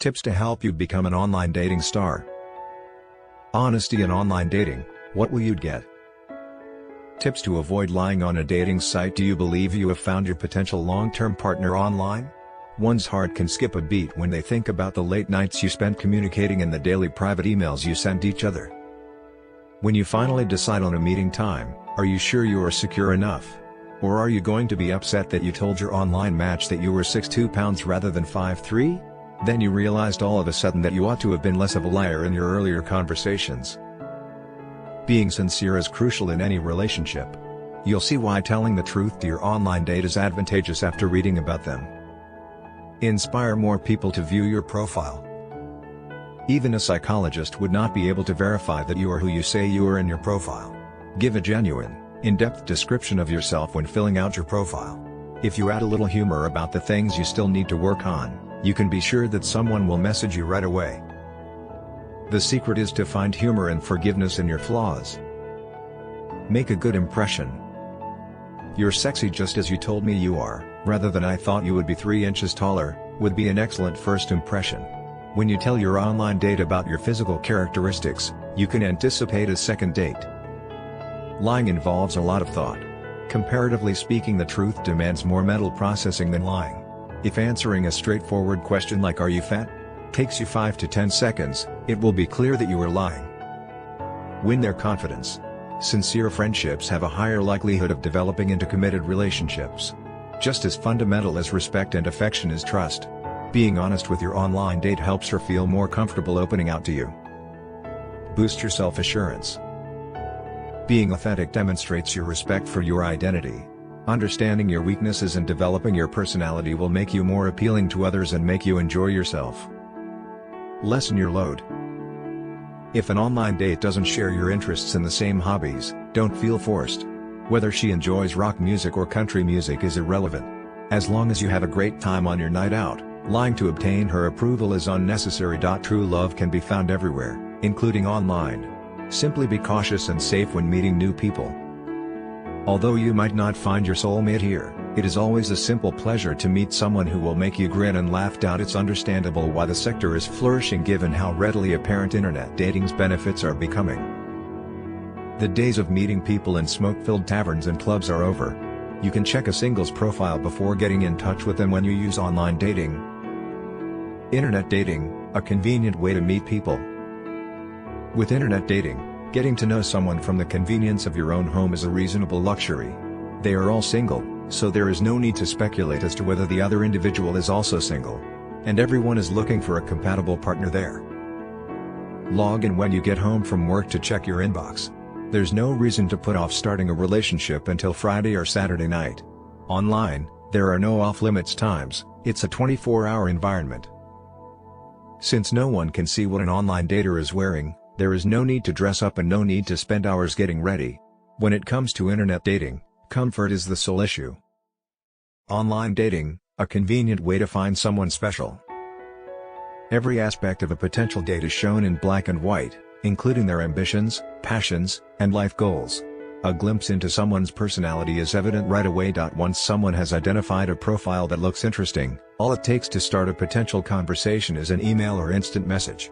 Tips to help you become an online dating star. Honesty in online dating, what will you get? Tips to avoid lying on a dating site. Do you believe you have found your potential long-term partner online? One's heart can skip a beat when they think about the late nights you spent communicating and the daily private emails you sent each other. When you finally decide on a meeting time, are you sure you are secure enough? Or are you going to be upset that you told your online match that you were 6'2" pounds rather than 5'3"? Then you realized all of a sudden that you ought to have been less of a liar in your earlier conversations. Being sincere is crucial in any relationship. You'll see why telling the truth to your online date is advantageous after reading about them. Inspire more people to view your profile. Even a psychologist would not be able to verify that you are who you say you are in your profile. Give a genuine, in-depth description of yourself when filling out your profile. If you add a little humor about the things you still need to work on, you can be sure that someone will message you right away. The secret is to find humor and forgiveness in your flaws. Make a good impression. "You're sexy just as you told me you are," rather than "I thought you would be 3 inches taller," would be an excellent first impression. When you tell your online date about your physical characteristics, you can anticipate a second date. Lying involves a lot of thought. Comparatively speaking, the truth demands more mental processing than lying. If answering a straightforward question like "Are you fat?" takes you 5 to 10 seconds, it will be clear that you are lying. Win their confidence. Sincere friendships have a higher likelihood of developing into committed relationships. Just as fundamental as respect and affection is trust. Being honest with your online date helps her feel more comfortable opening out to you. Boost your self-assurance. Being authentic demonstrates your respect for your identity. Understanding your weaknesses and developing your personality will make you more appealing to others and make you enjoy yourself. Lessen your load. If an online date doesn't share your interests in the same hobbies, don't feel forced. Whether she enjoys rock music or country music is irrelevant. As long as you have a great time on your night out, lying to obtain her approval is unnecessary. True love can be found everywhere, including online. Simply be cautious and safe when meeting new people. Although you might not find your soulmate here, it is always a simple pleasure to meet someone who will make you grin and laugh. It's understandable why the sector is flourishing given how readily apparent internet dating's benefits are becoming. The days of meeting people in smoke-filled taverns and clubs are over. You can check a single's profile before getting in touch with them when you use online dating. Internet dating, a convenient way to meet people. With internet dating, getting to know someone from the convenience of your own home is a reasonable luxury. They are all single, so there is no need to speculate as to whether the other individual is also single. And everyone is looking for a compatible partner there. Log in when you get home from work to check your inbox. There's no reason to put off starting a relationship until Friday or Saturday night. Online, there are no off-limits times, it's a 24-hour environment. Since no one can see what an online dater is wearing, there is no need to dress up and no need to spend hours getting ready. When it comes to internet dating, comfort is the sole issue. Online dating, a convenient way to find someone special. Every aspect of a potential date is shown in black and white, including their ambitions, passions, and life goals. A glimpse into someone's personality is evident right away. Once someone has identified a profile that looks interesting, all it takes to start a potential conversation is an email or instant message.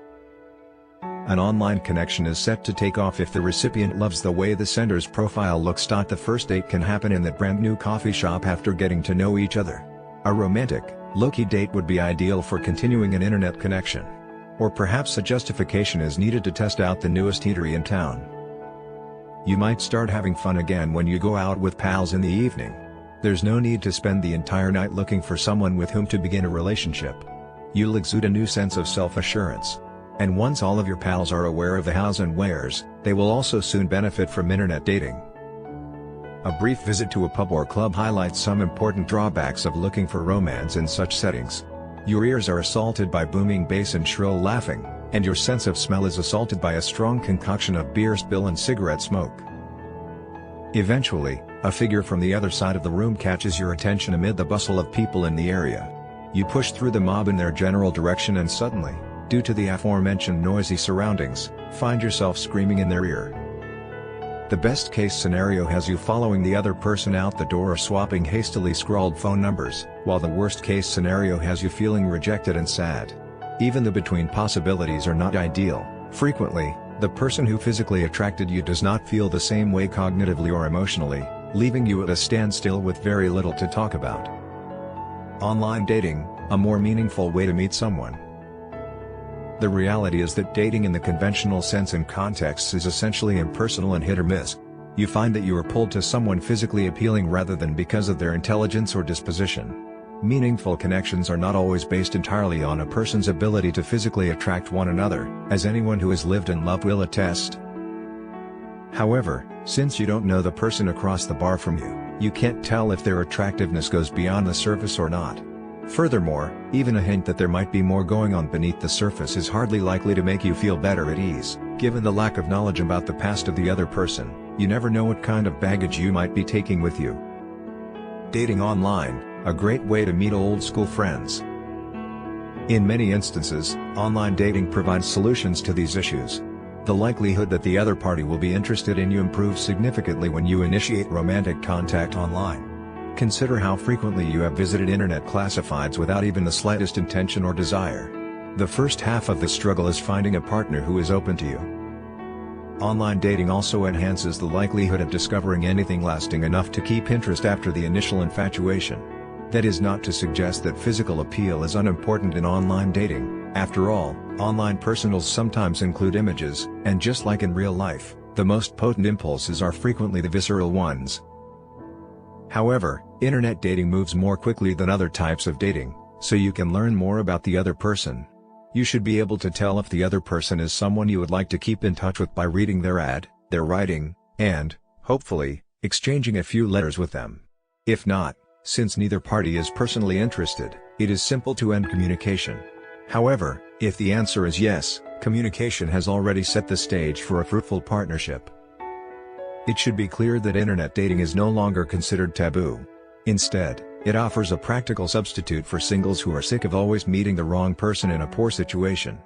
An online connection is set to take off if the recipient loves the way the sender's profile looks. The first date can happen in that brand new coffee shop after getting to know each other. A romantic, low-key date would be ideal for continuing an internet connection. Or perhaps a justification is needed to test out the newest eatery in town. You might start having fun again when you go out with pals in the evening. There's no need to spend the entire night looking for someone with whom to begin a relationship. You'll exude a new sense of self-assurance. And once all of your pals are aware of the hows and wheres, they will also soon benefit from internet dating. A brief visit to a pub or club highlights some important drawbacks of looking for romance in such settings. Your ears are assaulted by booming bass and shrill laughing, and your sense of smell is assaulted by a strong concoction of beer spill and cigarette smoke. Eventually, a figure from the other side of the room catches your attention amid the bustle of people in the area. You push through the mob in their general direction and suddenly, due to the aforementioned noisy surroundings, find yourself screaming in their ear. The best-case scenario has you following the other person out the door or swapping hastily scrawled phone numbers, while the worst-case scenario has you feeling rejected and sad. Even the between possibilities are not ideal. Frequently, the person who physically attracted you does not feel the same way cognitively or emotionally, leaving you at a standstill with very little to talk about. Online dating, a more meaningful way to meet someone. The reality is that dating in the conventional sense and context is essentially impersonal and hit or miss. You find that you are pulled to someone physically appealing rather than because of their intelligence or disposition. Meaningful connections are not always based entirely on a person's ability to physically attract one another, as anyone who has lived in love will attest. However, since you don't know the person across the bar from you, you can't tell if their attractiveness goes beyond the surface or not. Furthermore, even a hint that there might be more going on beneath the surface is hardly likely to make you feel better at ease, given the lack of knowledge about the past of the other person. You never know what kind of baggage you might be taking with you. Dating online, a great way to meet old school friends. In many instances, online dating provides solutions to these issues. The likelihood that the other party will be interested in you improves significantly when you initiate romantic contact online. Consider how frequently you have visited internet classifieds without even the slightest intention or desire. The first half of the struggle is finding a partner who is open to you. Online dating also enhances the likelihood of discovering anything lasting enough to keep interest after the initial infatuation. That is not to suggest that physical appeal is unimportant in online dating. After all, online personals sometimes include images, and just like in real life, the most potent impulses are frequently the visceral ones. However, internet dating moves more quickly than other types of dating, so you can learn more about the other person. You should be able to tell if the other person is someone you would like to keep in touch with by reading their ad, their writing, and, hopefully, exchanging a few letters with them. If not, since neither party is personally interested, it is simple to end communication. However, if the answer is yes, communication has already set the stage for a fruitful partnership. It should be clear that internet dating is no longer considered taboo. Instead, it offers a practical substitute for singles who are sick of always meeting the wrong person in a poor situation.